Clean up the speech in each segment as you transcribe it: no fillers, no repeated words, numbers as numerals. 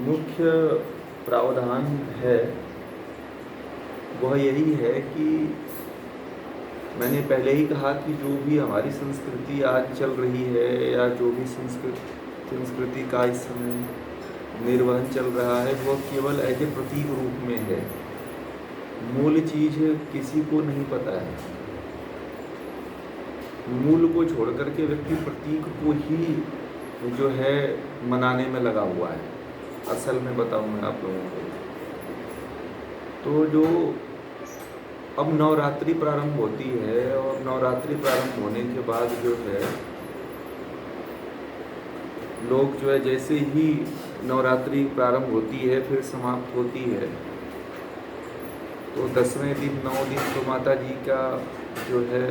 मुख्य प्रावधान है वह यही है कि मैंने पहले ही कहा कि जो भी हमारी संस्कृति आज चल रही है या जो भी संस्कृति का इस समय निर्वहन चल रहा है वह केवल ऐसे प्रतीक रूप में है। मूल चीज़ किसी को नहीं पता है। मूल को छोड़ करके व्यक्ति प्रतीक को ही जो है मनाने में लगा हुआ है। असल में बताऊं मैं आप लोगों को, तो जो अब नवरात्रि प्रारंभ होती है और नवरात्रि प्रारंभ होने के बाद जो है लोग जो है जैसे ही नवरात्रि प्रारंभ होती है फिर समाप्त होती है तो 10वें दिन 9 दिन तो माता जी का जो है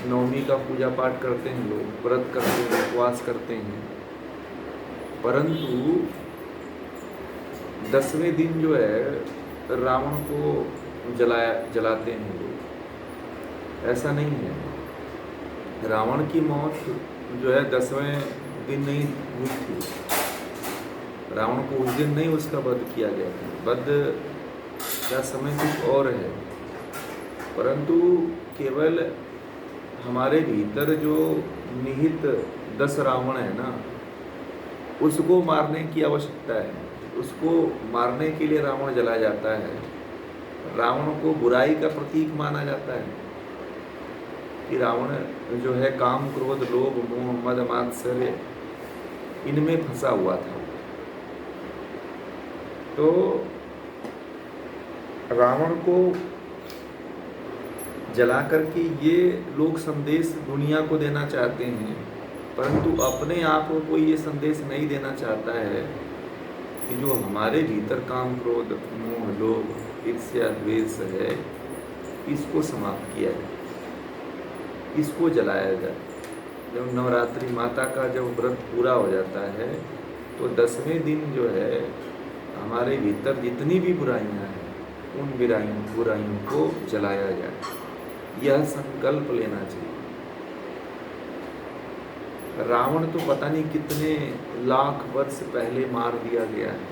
नवमी का पूजा पाठ करते हैं, लोग व्रत करते हैं, उपवास करते हैं। परंतु 10वें दिन जो है रावण को जलाते हैं लोग। ऐसा नहीं है। रावण की मौत जो है 10वें दिन नहीं हुई थी। रावण को उस दिन नहीं उसका वध किया गया था। वध का समय कुछ और है, परंतु केवल हमारे भीतर जो निहित 10 रावण है ना, उसको मारने की आवश्यकता है। उसको मारने के लिए रावण जलाया जाता है। रावण को बुराई का प्रतीक माना जाता है कि रावण जो है काम क्रोध लोभ मोह मद मात्सर्य इनमें फंसा हुआ था। तो रावण को जला करके ये लोग संदेश दुनिया को देना चाहते हैं, परंतु अपने आप को ये संदेश नहीं देना चाहता है कि जो हमारे भीतर काम क्रोध मोह लोभ ईर्ष्या द्वेष है इसको समाप्त किया जाए, इसको जलाया जाए। जब नवरात्रि माता का जब व्रत पूरा हो जाता है तो 10वें दिन जो है हमारे भीतर जितनी भी बुराइयां हैं उन बुराइयों को जलाया जाए। यह संकल्प लेना चाहिए। रावण तो पता नहीं कितने लाख वर्ष पहले मार दिया गया है।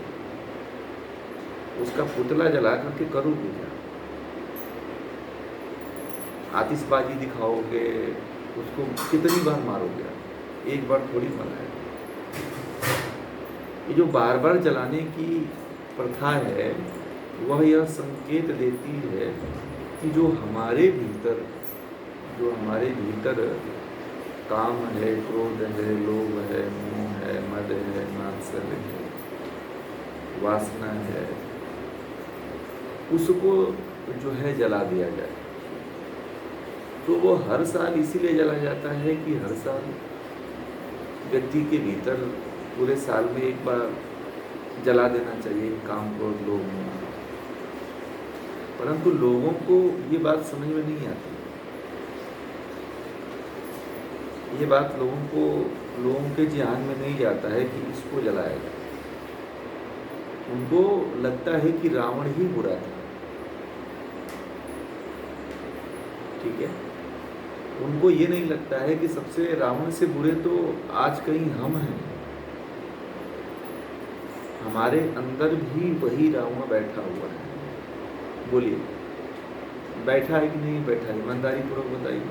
उसका पुतला जला करके करोगे क्या? आतिशबाजी दिखाओगे, उसको कितनी बार मारोगे? एक बार थोड़ी मारा है। ये जो बार बार जलाने की प्रथा है वह यह संकेत देती है कि जो हमारे भीतर काम है, क्रोध है, लोभ है, मोह है, मद है, मात्सर्य है, वासना है, उसको जो है जला दिया जाए। तो वो हर साल इसीलिए जला जाता है कि हर साल व्यक्ति के भीतर पूरे साल में एक बार जला देना चाहिए काम क्रोध लोभ मोह। परंतु लोगों को ये बात समझ में नहीं आती। ये बात लोगों के ध्यान में नहीं जाता है कि इसको जलाया जाए। उनको लगता है कि रावण ही बुरा था। ठीक है, उनको ये नहीं लगता है कि सबसे रावण से बुरे तो आज कहीं हम हैं। हमारे अंदर भी वही रावण बैठा हुआ है। बोलिए, बैठा है कि नहीं बैठा है? ईमानदारी पूर्वक बताइए।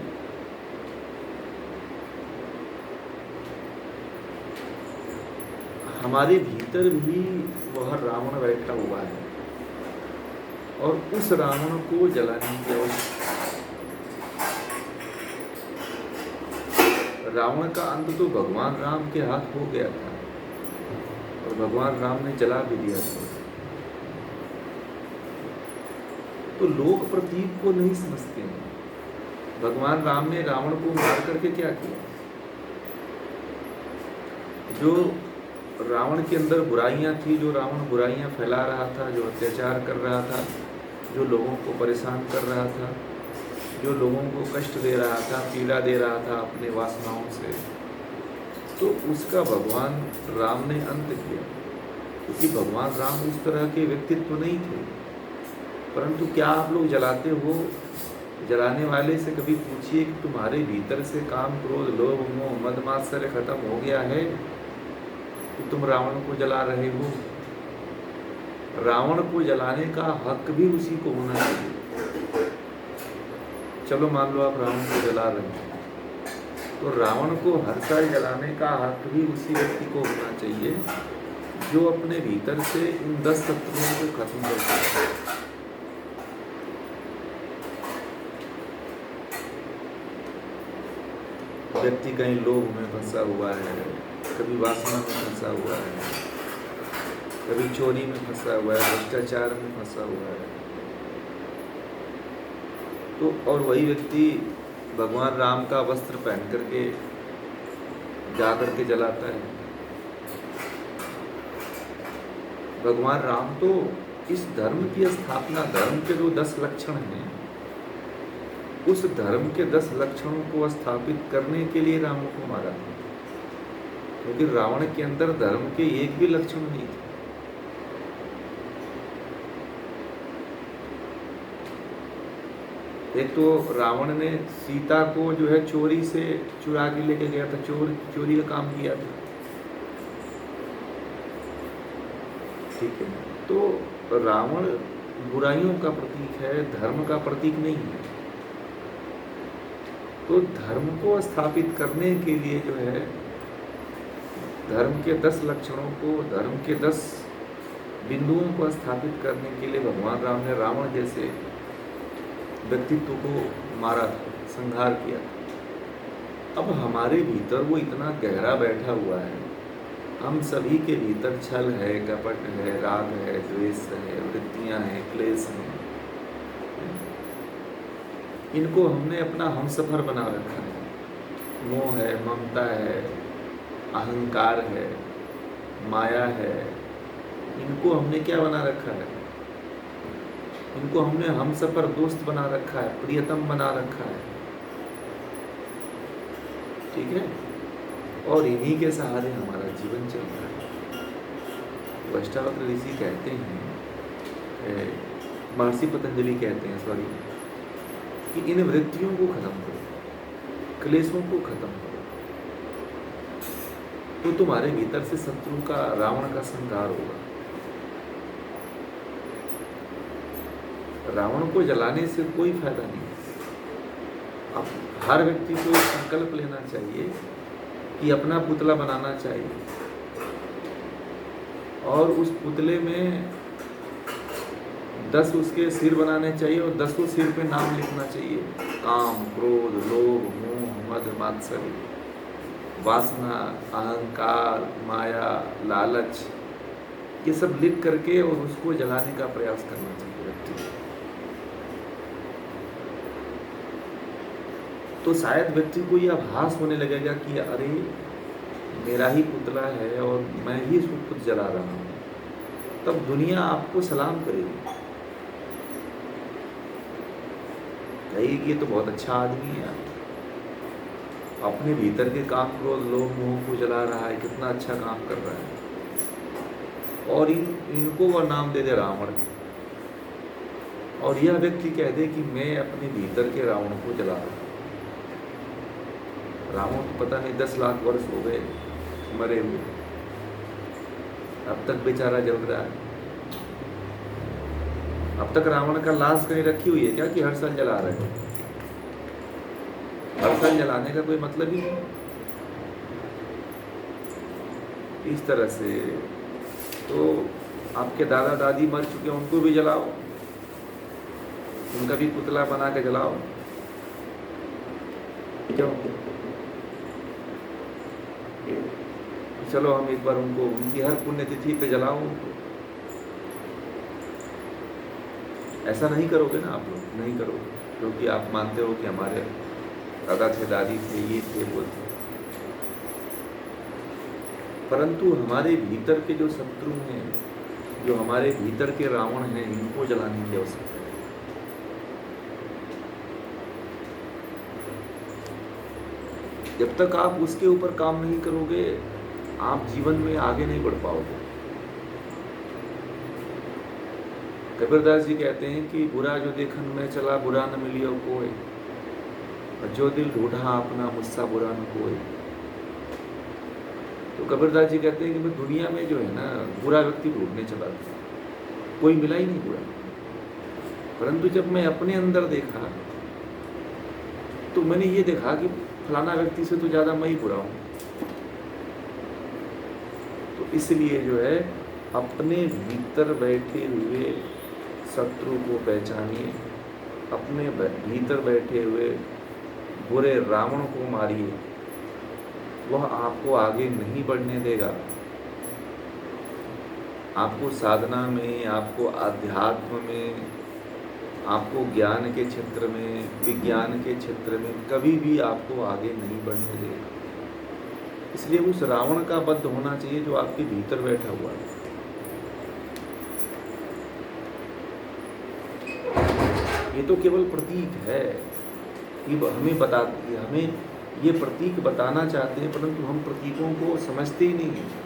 हमारे भीतर भी वह रावण बैठा हुआ है और उस रावण को जलाने की आवश्यकता है। रावण का अंत तो भगवान राम के हाथ हो गया था और भगवान राम ने जला भी दिया था। तो लोग प्रतीक को नहीं समझते हैं। भगवान राम ने रावण को मार करके क्या किया? जो रावण के अंदर बुराइयां थी, जो रावण बुराइयां फैला रहा था, जो अत्याचार कर रहा था, जो लोगों को परेशान कर रहा था, जो लोगों को कष्ट दे रहा था, पीड़ा दे रहा था अपने वासनाओं से, तो उसका भगवान राम ने अंत किया। क्योंकि भगवान राम उस तरह के व्यक्तित्व नहीं थे। परंतु क्या आप लोग जलाते हो? जलाने वाले से कभी पूछिए कि तुम्हारे भीतर से काम क्रोध लोभ मोह मद मात्सर्य खत्म हो गया है कि तुम रावण को जला रहे हो? रावण को जलाने का हक भी उसी को होना चाहिए। चलो मान लो आप रावण को जला रहे हैं, तो रावण को हर साल जलाने का हक भी उसी व्यक्ति को होना चाहिए जो अपने भीतर से इन 10 शत्रुओं को खत्म कर सके। व्यक्ति कहीं लोभ में फंसा हुआ है, कभी वासना में फंसा हुआ है, कभी चोरी में फंसा हुआ है, भ्रष्टाचार में फंसा हुआ है, तो और वही व्यक्ति भगवान राम का वस्त्र पहन करके जा करके जलाता है। भगवान राम तो इस धर्म की स्थापना, धर्म के जो 10 लक्षण हैं, उस धर्म के 10 लक्षणों को स्थापित करने के लिए रावण को मारा था, क्योंकि रावण के अंदर धर्म के एक भी लक्षण नहीं थे। एक तो रावण ने सीता को जो है चोरी से चुरा के लेके गया था, चोरी का काम किया था, ठीक है। तो रावण बुराइयों का प्रतीक है, धर्म का प्रतीक नहीं है। तो धर्म को स्थापित करने के लिए जो है धर्म के 10 लक्षणों को, धर्म के 10 बिंदुओं को स्थापित करने के लिए भगवान राम ने रावण जैसे व्यक्तित्व को मारा था, संहार किया। अब हमारे भीतर वो इतना गहरा बैठा हुआ है, हम सभी के भीतर छल है, कपट है, राग है, द्वेष है, वृत्तियां हैं, क्लेश हैं। इनको हमने अपना हमसफर बना रखा है। मोह है, ममता है, अहंकार है, माया है, इनको हमने क्या बना रखा है? इनको हमने हमसफर, दोस्त बना रखा है, प्रियतम बना रखा है, ठीक है। और इन्हीं के सहारे हमारा जीवन चल रहा है। अष्टावक्र ऋषि कहते हैं, महर्षि पतंजलि कहते हैं सॉरी, कि इन वृत्तियों को खत्म करो, क्लेशों को खत्म करो, तो तुम्हारे भीतर से शत्रु का, रावण का संहार होगा। रावण को जलाने से कोई फायदा नहीं। अब हर व्यक्ति को एक संकल्प लेना चाहिए कि अपना पुतला बनाना चाहिए, और उस पुतले में 10 उसके सिर बनाने चाहिए, और 10 सिर पे नाम लिखना चाहिए। काम, क्रोध, लोभ, मोह, मद, मात्सर्य, वासना, अहंकार, माया, लालच, ये सब लिख करके और उसको जलाने का प्रयास करना चाहिए व्यक्ति को। तो शायद व्यक्ति को यह आभास होने लगेगा कि अरे मेरा ही पुतला है और मैं ही इसको खुद जला रहा हूँ। तब दुनिया आपको सलाम करेगी, कहेगी ये तो बहुत अच्छा आदमी है, अपने भीतर के काम, क्रोध, लोभ, मोह को जला रहा है, कितना अच्छा काम कर रहा है। और इनको वह नाम दे दे रावण, और यह व्यक्ति कह दे कि मैं अपने भीतर के रावण को जला रहा हूँ। रावण को पता नहीं 10 लाख वर्ष हो गए मरे हुए, अब तक बेचारा जल रहा है। अब तक रावण का लाश कहीं रखी हुई है क्या कि हर साल जला रहे हो? हर साल जलाने का कोई मतलब ही नहीं। इस तरह से तो आपके दादा दादी मर चुके हैं, उनको भी जलाओ, उनका भी पुतला बना के जलाओ, क्यों? चलो हम एक बार उनको, उनकी हर पुण्यतिथि पे जलाओ उनको। ऐसा नहीं करोगे ना आप लोग, नहीं करोगे, क्योंकि आप मानते हो कि हमारे दादा थे, दादी थे, ये थे, वो थे। परंतु हमारे भीतर के जो शत्रु हैं, जो हमारे भीतर के रावण हैं, इनको जलाने की आवश्यकता है। जब तक आप उसके ऊपर काम नहीं करोगे, आप जीवन में आगे नहीं बढ़ पाओगे। कबीरदास जी कहते हैं कि बुरा जो देखन में चला, बुरा न मिलियो कोई, और जो दिल ढूंढा अपना, मुझसा बुरा न कोई। तो कबीरदास जी कहते हैं कि मैं दुनिया में जो है ना, बुरा व्यक्ति ढूंढने चला था, कोई मिला ही नहीं बुरा। परंतु जब मैं अपने अंदर देखा तो मैंने ये देखा कि फलाना व्यक्ति से तो ज़्यादा मैं ही बुरा हूँ। तो इसलिए जो है अपने भीतर बैठे हुए शत्रु को पहचानिए, अपने भीतर बैठे हुए बुरे रावण को मारिए, वह आपको आगे नहीं बढ़ने देगा। आपको साधना में, आपको आध्यात्म में, आपको ज्ञान के क्षेत्र में, विज्ञान के क्षेत्र में कभी भी आपको आगे नहीं बढ़ने देगा। इसलिए उस रावण का वध होना चाहिए जो आपके भीतर बैठा हुआ है। ये तो केवल प्रतीक है कि हमें ये प्रतीक बताना चाहते हैं, परंतु हम प्रतीकों को समझते ही नहीं हैं।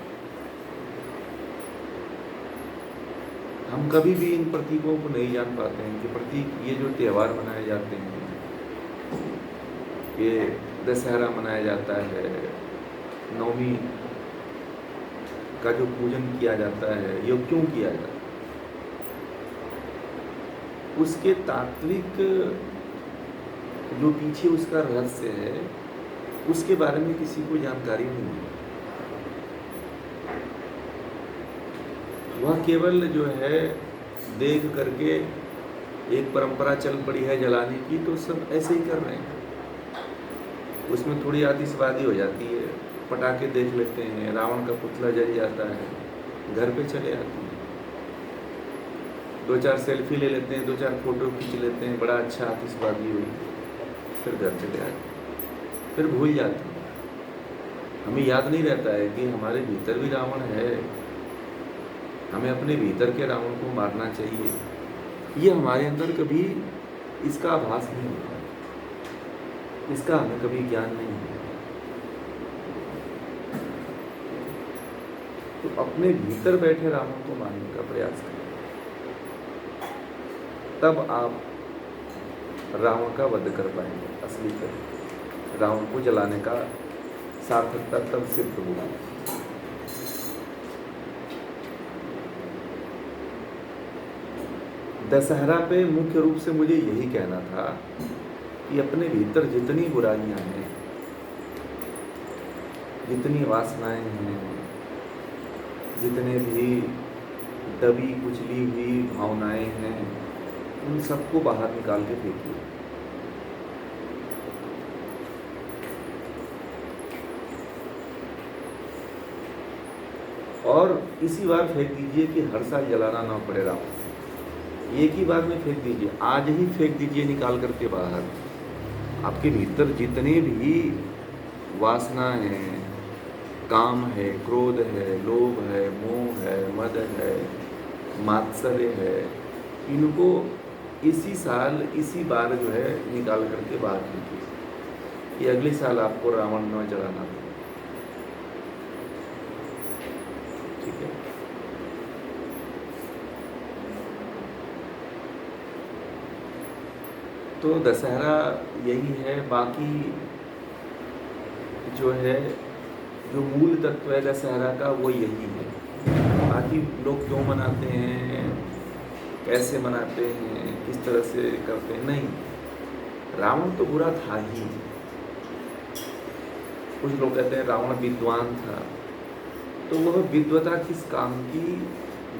हम कभी भी इन प्रतीकों को नहीं जान पाते हैं कि प्रतीक, ये जो त्यौहार मनाए जाते हैं, ये दशहरा मनाया जाता है, नवमी का जो पूजन किया जाता है, ये क्यों किया जाता है? उसके तात्विक जो पीछे उसका रहस्य है, उसके बारे में किसी को जानकारी नहीं है। वह केवल जो है देख करके एक परंपरा चल पड़ी है जलाने की, तो सब ऐसे ही कर रहे हैं। उसमें थोड़ी आतिशबाजी हो जाती है, पटाखे देख लेते हैं, रावण का पुतला जल जाता है, घर पे चले आते हैं, 2-4 सेल्फी ले लेते हैं, 2-4 फोटो खींच लेते हैं, बड़ा अच्छा आतिशबाजी हुई, फिर घर चले आते हैं, फिर भूल जाते हैं। हमें याद नहीं रहता है कि हमारे भीतर भी रावण है, हमें अपने भीतर के रावण को मारना चाहिए। ये हमारे अंदर कभी इसका आभास नहीं होता, इसका हमें कभी ज्ञान नहीं होता। तो अपने भीतर बैठे रावण को मारने का प्रयास करें, तब आप रावण का वध कर पाएंगे। असली कर रावण को जलाने का सार्थकता तब सिद्ध होगा। दशहरा पे मुख्य रूप से मुझे यही कहना था कि अपने भीतर जितनी बुराइयां हैं, जितनी वासनाएं हैं, जितने भी दबी कुचली हुई भावनाएं हैं, उन सबको बाहर निकाल के फेंकिए। और इसी बार फेंक दीजिए कि हर साल जलाना ना पड़े रावण। एक ही बार में फेंक दीजिए, आज ही फेंक दीजिए निकाल करके बाहर। आपके भीतर जितने भी वासना है, काम है, क्रोध है, लोभ है, मोह है, मद है, मात्सर्य है, इनको इसी साल इसी बार जो है निकाल करके बाहर फेंकिए कि अगले साल आपको रावण न जलाना पड़े। ठीक है। तो दशहरा यही है। बाकी जो है, जो मूल तत्व है दशहरा का वो यही है। बाकी लोग क्यों मनाते हैं, कैसे मनाते हैं, किस तरह से करते हैं, नहीं, रावण तो बुरा था ही। कुछ लोग कहते हैं रावण विद्वान था, तो वह विद्वता किस काम की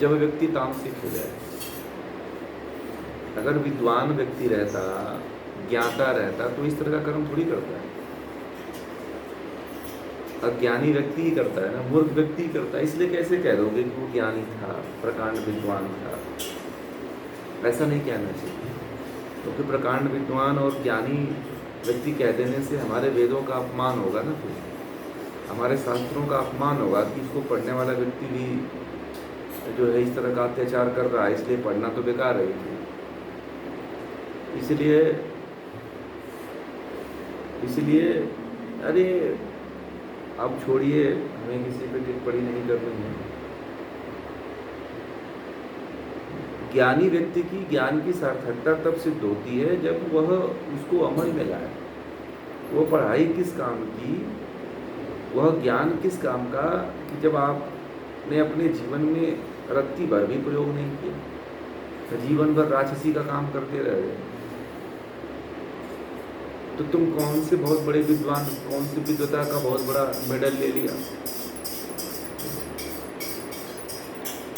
जब व्यक्ति तामसिक हो जाए। अगर विद्वान व्यक्ति रहता, ज्ञाता रहता, तो इस तरह का कर्म थोड़ी करता है। अज्ञानी व्यक्ति ही करता है ना, मूर्ख व्यक्ति ही करता है। इसलिए कैसे कह दोगे कि वो ज्ञानी था, प्रकांड विद्वान था? ऐसा नहीं कहना चाहिए, क्योंकि तो प्रकांड विद्वान और ज्ञानी व्यक्ति कह देने से हमारे वेदों का अपमान होगा ना, फिर हमारे शास्त्रों का अपमान होगा कि इसको पढ़ने वाला व्यक्ति भी जो है इस तरह का अत्याचार कर रहा है, इसलिए पढ़ना तो बेकार है। इसलिए अरे अब छोड़िए, हमें किसी पे टिप्पणी नहीं करनी है। ज्ञानी व्यक्ति की ज्ञान की सार्थकता तब सिद्ध होती है जब वह उसको अमल में लाए। वो पढ़ाई किस काम की, वह ज्ञान किस काम का, कि जब आपने अपने जीवन में रत्ती भर भी प्रयोग नहीं किया। जीवन भर राक्षसी का काम करते रह गए, तो तुम कौन से बहुत बड़े विद्वान, कौन सी विद्वता का बहुत बड़ा मेडल ले लिया,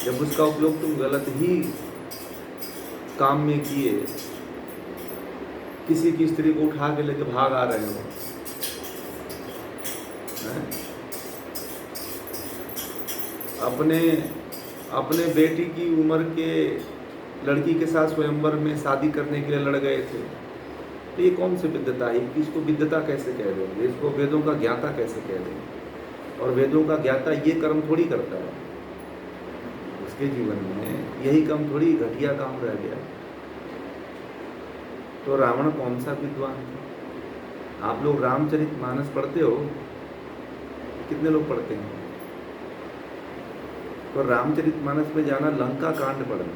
जब उसका उपयोग तुम गलत ही काम में किए। किसी की स्त्री को उठा के लेके भाग आ रहे हो, अपने बेटी की उम्र के लड़की के साथ स्वयंवर में शादी करने के लिए लड़ गए थे, तो ये कौन सी विद्वता है? इसको विद्वता कैसे कह देंगे? इसको वेदों का ज्ञाता कैसे कह देंगे? और वेदों का ज्ञाता ये कर्म थोड़ी करता है, उसके जीवन में यही काम थोड़ी घटिया काम रह गया। तो रावण कौन सा विद्वान था? आप लोग रामचरितमानस पढ़ते हो? कितने लोग पढ़ते हैं? तो रामचरितमानस में जाना, लंका कांड पढ़ना,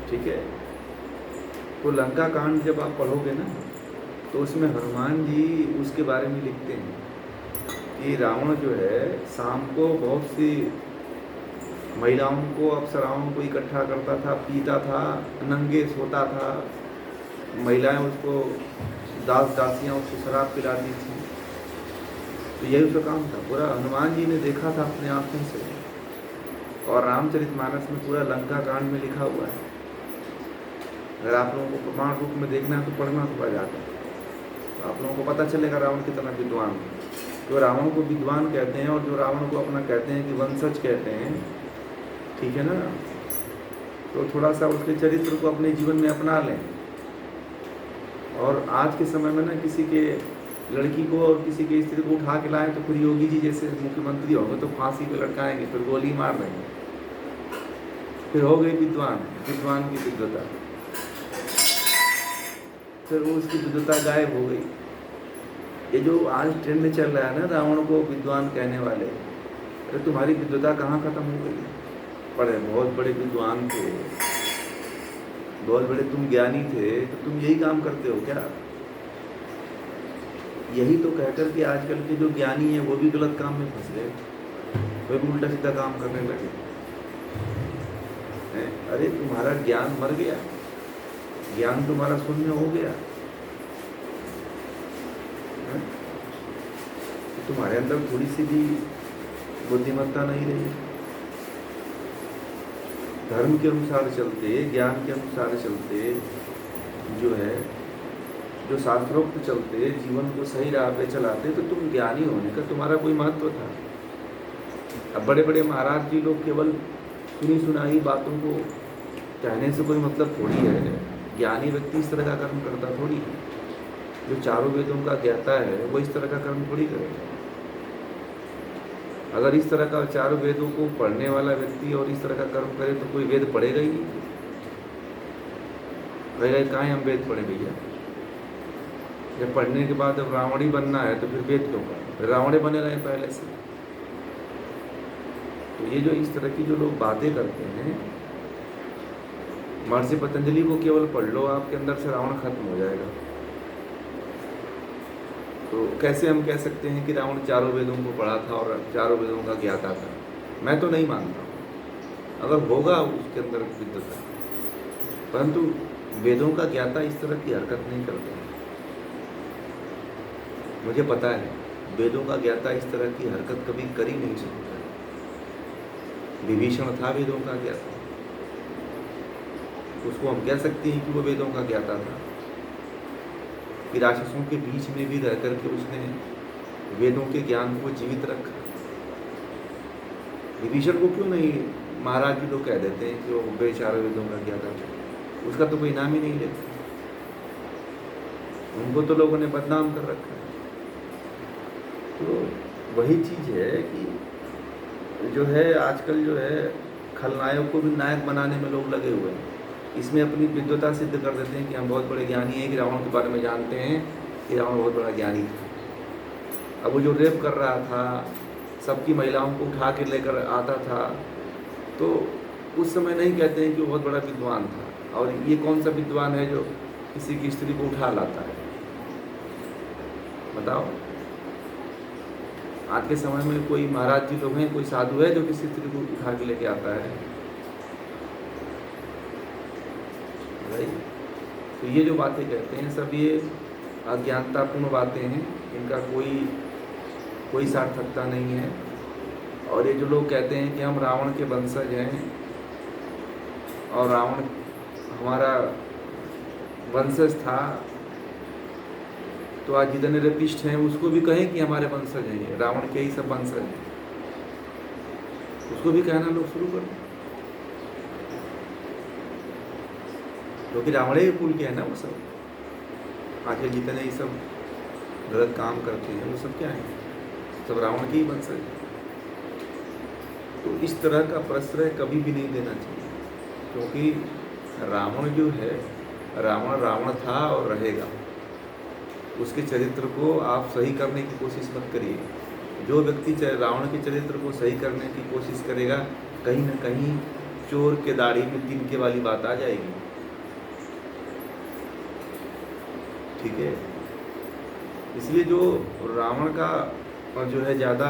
ठीक है? तो लंका कांड जब आप पढ़ोगे ना, तो उसमें हनुमान जी उसके बारे में लिखते हैं कि रावण जो है शाम को बहुत सी महिलाओं को, अप्सराओं को इकट्ठा करता था, पीता था, नंगे सोता था, महिलाएं उसको, दास दासियां उसको शराब पिलाती थी। तो यही उसका काम था, पूरा हनुमान जी ने देखा था अपने आंखों से, और रामचरितमानस में पूरा लंका कांड में लिखा हुआ है। अगर आप लोगों को प्रमाण रूप में देखना है तो पढ़ना पड़ जाता है, तो आप लोगों को पता चलेगा रावण कितना विद्वान है। तो रावण को विद्वान कहते हैं, और जो रावण को अपना कहते हैं कि वंशज कहते हैं, ठीक है ना? तो थोड़ा सा उसके चरित्र को अपने जीवन में अपना लें। और आज के समय में ना, किसी के लड़की को और किसी के स्त्री को उठा के लाएं तो फिर योगी जी जैसे मुख्यमंत्री होंगे तो फांसी पे लटकाएंगे, फिर गोली मार देंगे, फिर हो गई विद्वान, विद्वान की विद्वता, फिर वो उसकी विद्वता गायब हो गई। ये जो आज ट्रेंड चल रहा है ना, रावण को विद्वान कहने वाले, अरे तुम्हारी विद्वता कहाँ खत्म हो गई? पढ़े, बहुत बड़े विद्वान थे, बहुत बड़े तुम ज्ञानी थे, तो तुम यही काम करते हो क्या? यही तो कहकर के आजकल के जो ज्ञानी हैं वो भी गलत काम में फंस गए, वे भी उल्टा सीधा काम करने लगे। अरे तुम्हारा ज्ञान मर गया, ज्ञान तुम्हारा शून्य हो गया, तो तुम्हारे अंदर थोड़ी सी भी बुद्धिमत्ता नहीं रही। धर्म के अनुसार चलते, ज्ञान के अनुसार चलते, जो है जो शास्त्रोक्त चलते, जीवन को सही राह पे चलाते, तो तुम ज्ञानी होने का तुम्हारा कोई महत्व था? अब बड़े बड़े महाराज जी लोग केवल सुनी सुनाई बातों को कहने से कोई मतलब थोड़ी है। ज्ञानी व्यक्ति इस तरह का कर्म करता थोड़ी है, जो चारों वेदों का ज्ञाता है वो इस तरह का कर्म थोड़ी करेगा। अगर इस तरह का चारों वेदों को पढ़ने वाला व्यक्ति और इस तरह का कर्म करे तो कोई वेद पढ़ेगा ही नहीं, कहेगा कहाँ हम वेद पढ़े भैया? जब पढ़ने के बाद अब रावण ही बनना है तो फिर वेद क्यों पढ़े? फिर रावण ही बने रहे पहले से। तो ये जो इस तरह की जो लोग बातें करते हैं, महर्षि पतंजलि को केवल पढ़ लो, आपके अंदर से रावण खत्म हो जाएगा। तो कैसे हम कह सकते हैं कि रावण चारों वेदों को पढ़ा था और चारों वेदों का ज्ञाता था? मैं तो नहीं मानता हूँ। अगर होगा उसके अंदर विद्वता, परंतु वेदों का ज्ञाता इस तरह की हरकत नहीं करते। मुझे पता है वेदों का ज्ञाता इस तरह की हरकत कभी कर ही नहीं सकता। विभीषण था वेदों का ज्ञाता, उसको हम कह सकते हैं कि वो वेदों का ज्ञाता था कि राक्षसों के बीच में भी रह करके उसने वेदों के ज्ञान को जीवित रखा। विभीषण को क्यों नहीं महाराज जी लोग कह देते हैं कि वो बेचारे वेदों का ज्ञाता था? उसका तो कोई नाम ही नहीं लेता, उनको तो लोगों ने बदनाम कर रखा है। तो वही चीज़ है कि जो है आजकल जो है खलनायक को भी नायक बनाने में लोग लगे हुए हैं। इसमें अपनी विद्वता सिद्ध कर देते हैं कि हम बहुत बड़े ज्ञानी हैं, कि रावण के बारे में जानते हैं कि रावण बहुत बड़ा ज्ञानी था। अब वो जो रेप कर रहा था, सबकी महिलाओं को उठा के लेकर आता था, तो उस समय नहीं कहते हैं कि वो बहुत बड़ा विद्वान था। और ये कौन सा विद्वान है जो किसी की स्त्री को उठा लाता है? बताओ, आज के समय में कोई महाराज जी लोग हैं, कोई साधु है जो किसी स्त्री को उठा के लेके आता है? राइट। तो ये जो बातें कहते हैं सब ये अज्ञानतापूर्ण बातें हैं, इनका कोई सार्थकता नहीं है। और ये जो लोग कहते हैं कि हम रावण के वंशज हैं और रावण हमारा वंशज था, तो आज जितने रेपिस्ट हैं उसको भी कहें कि हमारे वंशज हैं, ये रावण के ही सब वंशज हैं, उसको भी कहना लोग शुरू कर दें, क्योंकि रावण ही कुल के है ना वो सब। आखिर जितने ही सब गलत काम करते हैं वो सब क्या है, सब रावण के ही वंशज हैं। तो इस तरह का प्रश्रय कभी भी नहीं देना चाहिए, क्योंकि रावण जो है, रावण था और रहेगा। उसके चरित्र को आप सही करने की कोशिश मत करिए। जो व्यक्ति रावण के चरित्र को सही करने की कोशिश करेगा, कहीं ना कहीं चोर के दाढ़ी में तिनके वाली बात आ जाएगी। ठीक है, इसलिए जो रावण का जो है ज़्यादा